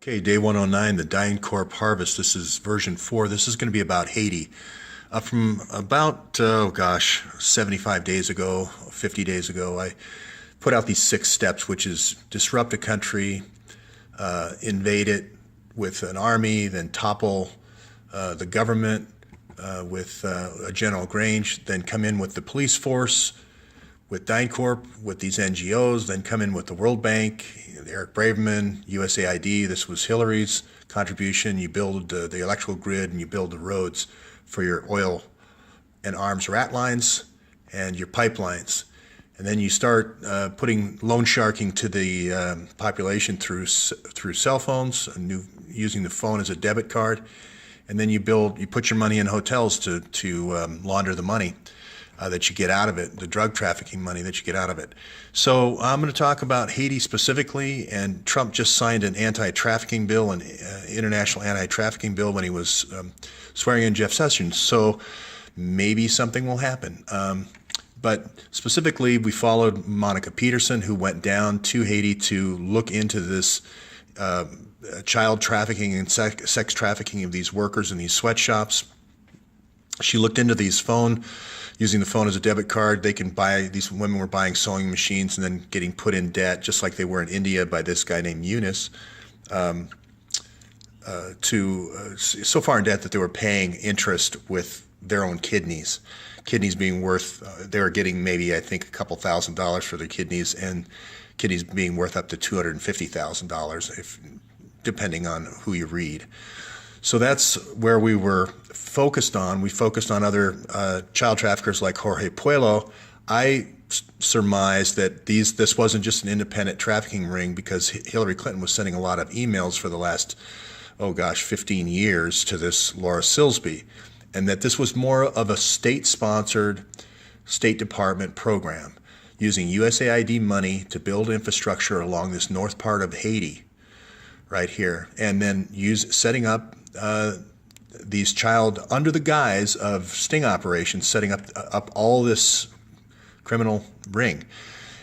Okay, day 109, the DynCorp harvest. This is version 4. This is going to be about Haiti. From about, 75 days ago, 50 days ago, I put out these 6 steps, which is disrupt a country, invade it with an army, then topple the government with a General Grange, then come in with the police force, with DynCorp, with these NGOs, then come in with the World Bank, Eric Braverman, USAID. This was Hillary's contribution. You build the electrical grid and you build the roads for your oil and arms rat lines and your pipelines. And then you start putting loan sharking to the population through cell phones, using the phone as a debit card. And then you put your money in hotels to launder the money that you get out of it, the drug trafficking money that you get out of it. So I'm going to talk about Haiti specifically, and Trump just signed an anti-trafficking bill, an international anti-trafficking bill, when he was swearing in Jeff Sessions. So maybe something will happen. But specifically, we followed Monica Peterson, who went down to Haiti to look into this child trafficking and sex trafficking of these workers in these sweatshops. She looked into using the phone as a debit card. These women were buying sewing machines and then getting put in debt, just like they were in India by this guy named Eunice, so far in debt that they were paying interest with their own kidneys. Kidneys being worth, they were getting maybe, I think, a couple $1,000s for their kidneys, and kidneys being worth up to $250,000, depending on who you read. So that's where we were focused on. We focused on other child traffickers like Jorge Puello. I surmised that this wasn't just an independent trafficking ring, because Hillary Clinton was sending a lot of emails for the last, 15 years to this Laura Silsby, and that this was more of a state-sponsored, State Department program using USAID money to build infrastructure along this north part of Haiti, right here, and then setting up these under the guise of sting operations, setting up all this criminal ring.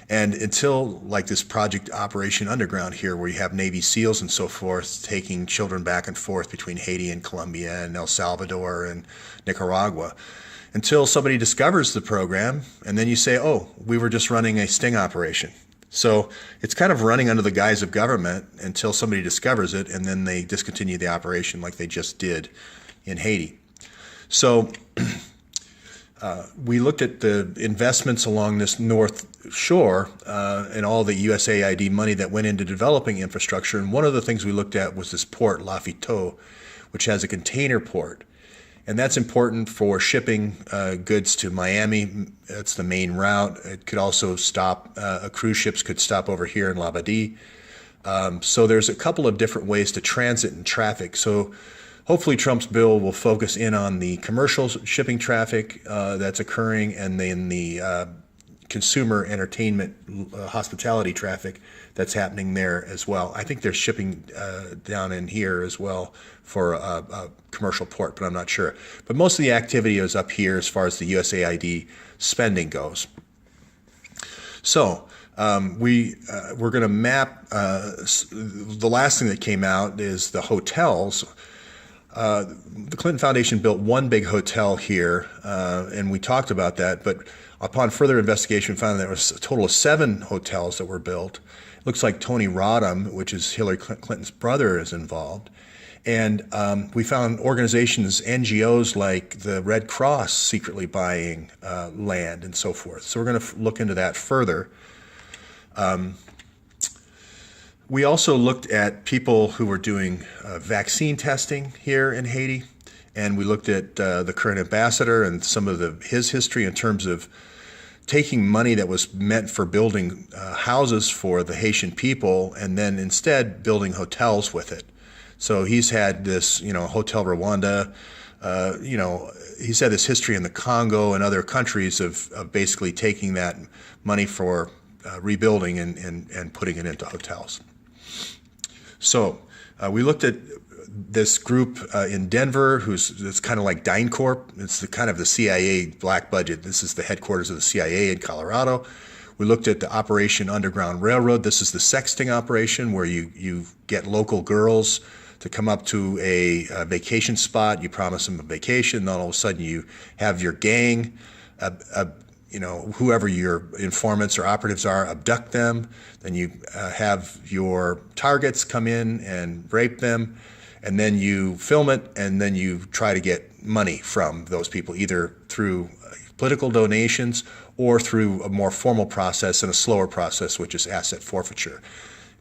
And until like this Project Operation Underground here, where you have Navy SEALs and so forth taking children back and forth between Haiti and Colombia and El Salvador and Nicaragua, until somebody discovers the program, and then you say, oh, we were just running a sting operation. So it's kind of running under the guise of government until somebody discovers it, and then they discontinue the operation like they just did in Haiti. So we looked at the investments along this north shore and all the USAID money that went into developing infrastructure. And one of the things we looked at was this port, Lafiteau, which has a container port. And that's important for shipping goods to Miami. That's the main route. It could also stop, cruise ships could stop over here in Labadie. So there's a couple of different ways to transit and traffic. So hopefully Trump's bill will focus in on the commercial shipping traffic that's occurring, and then the consumer entertainment hospitality traffic that's happening there as well. I think they're shipping down in here as well for a commercial port, but I'm not sure. But most of the activity is up here as far as the USAID spending goes. So we're going to map, the last thing that came out is the hotels. The Clinton Foundation built one big hotel here, and we talked about that, but upon further investigation, we found there was a total of 7 hotels that were built. It looks like Tony Rodham, which is Hillary Clinton's brother, is involved. And we found organizations, NGOs like the Red Cross, secretly buying land and so forth. So we're going to look into that further. We also looked at people who were doing vaccine testing here in Haiti, and we looked at the current ambassador and some of his history in terms of taking money that was meant for building houses for the Haitian people, and then instead building hotels with it. So he's had this, Hotel Rwanda, he's had this history in the Congo and other countries of basically taking that money for rebuilding and putting it into hotels. So we looked at this group in Denver, it's kind of like DynCorp. It's kind of the CIA black budget. This is the headquarters of the CIA in Colorado. We looked at the Operation Underground Railroad. This is the sexting operation where you get local girls to come up to a vacation spot. You promise them a vacation, then all of a sudden you have your gang, whoever your informants or operatives are, abduct them. Then you have your targets come in and rape them, and then you film it, and then you try to get money from those people, either through political donations or through a more formal process and a slower process, which is asset forfeiture.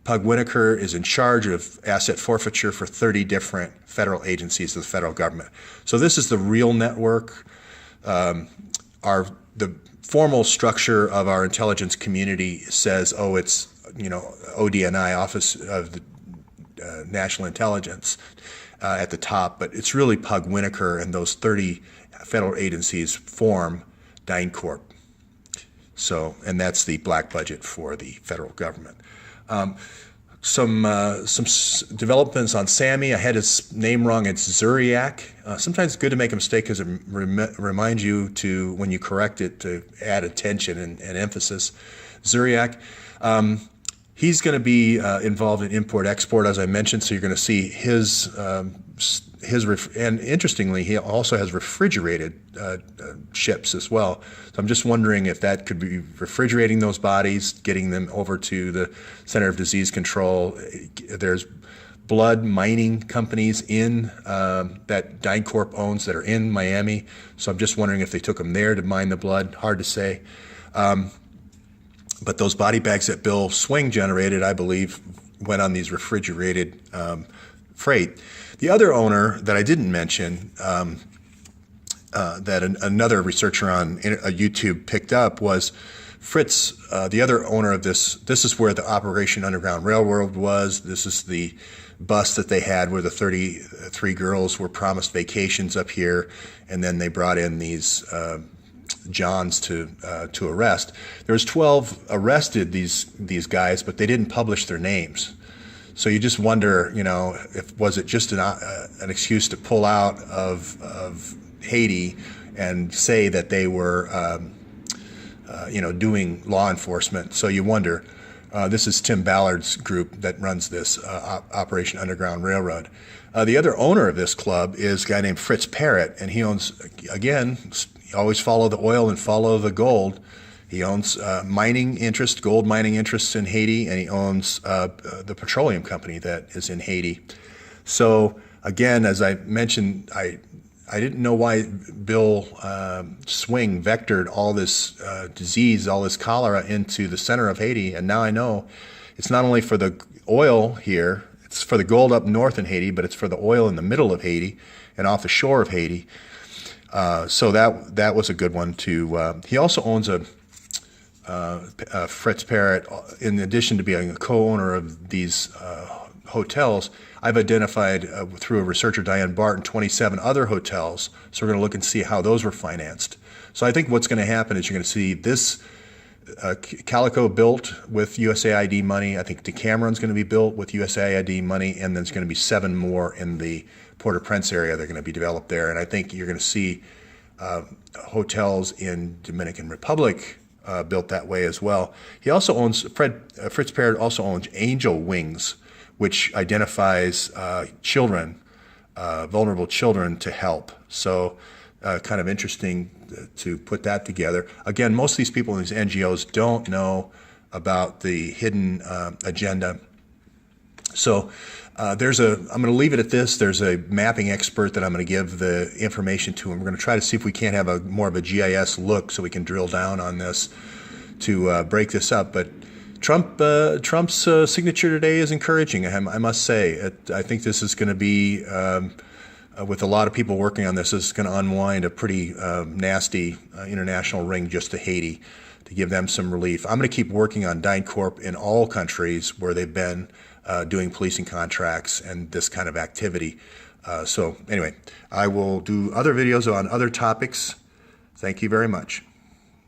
Pug Whitaker is in charge of asset forfeiture for 30 different federal agencies of the federal government. So this is the real network. The formal structure of our intelligence community says, oh, it's ODNI, Office of the National Intelligence, at the top, but it's really Pug Whitaker, and those 30 federal agencies form DynCorp. So, and that's the black budget for the federal government. Some developments on Sammy. I had his name wrong. It's Zuriak. Sometimes it's good to make a mistake because it reminds you to, when you correct it, to add attention and emphasis. Zuriak. He's going to be involved in import-export, as I mentioned, so you're going to see his and interestingly, he also has refrigerated ships as well. So I'm just wondering if that could be refrigerating those bodies, getting them over to the Center of Disease Control. There's blood mining companies in that DynCorp owns that are in Miami. So I'm just wondering if they took them there to mine the blood. Hard to say. But those body bags that Bill Swing generated, I believe, went on these refrigerated freight. The other owner that I didn't mention, that another researcher on YouTube picked up, was Fritz, the other owner of this. This is where the Operation Underground Railroad was. This is the bus that they had where the 33 girls were promised vacations up here, and then they brought in these Johns to arrest. There was 12 arrested, these guys, but they didn't publish their names. So you just wonder, if was it just an excuse to pull out of Haiti and say that they were, doing law enforcement. So you wonder. This is Tim Ballard's group that runs this Operation Underground Railroad. The other owner of this club is a guy named Fritz Parrott, and he owns, again, always follow the oil and follow the gold. He owns gold mining interests in Haiti, and he owns the petroleum company that is in Haiti. So again, as I mentioned, I didn't know why Bill Swing vectored all this disease, all this cholera into the center of Haiti, and now I know it's not only for the oil here, it's for the gold up north in Haiti, but it's for the oil in the middle of Haiti and off the shore of Haiti. So that was a good one too. He also owns Fritz Parrott, in addition to being a co-owner of these hotels. I've identified through a researcher, Diane Barton, 27 other hotels. So we're going to look and see how those were financed. So I think what's going to happen is you're going to see this Calico built with USAID money. I think Decameron's going to be built with USAID money, and then there's going to be 7 more in the Port-au-Prince area. They're going to be developed there, and I think you're going to see hotels in Dominican Republic built that way as well. He also owns, Fritz Parrott also owns Angel Wings, which identifies children, vulnerable children, to help. So kind of interesting to put that together. Again, most of these people in these NGOs don't know about the hidden agenda. So I'm going to leave it at this. There's a mapping expert that I'm going to give the information to, and we're going to try to see if we can't have more of a GIS look so we can drill down on this to break this up. But Trump's signature today is encouraging, I must say. I think this is going to be, with a lot of people working on this, is going to unwind a pretty nasty international ring just to Haiti to give them some relief. I'm going to keep working on DynCorp in all countries where they've been doing policing contracts and this kind of activity. So anyway, I will do other videos on other topics. Thank you very much.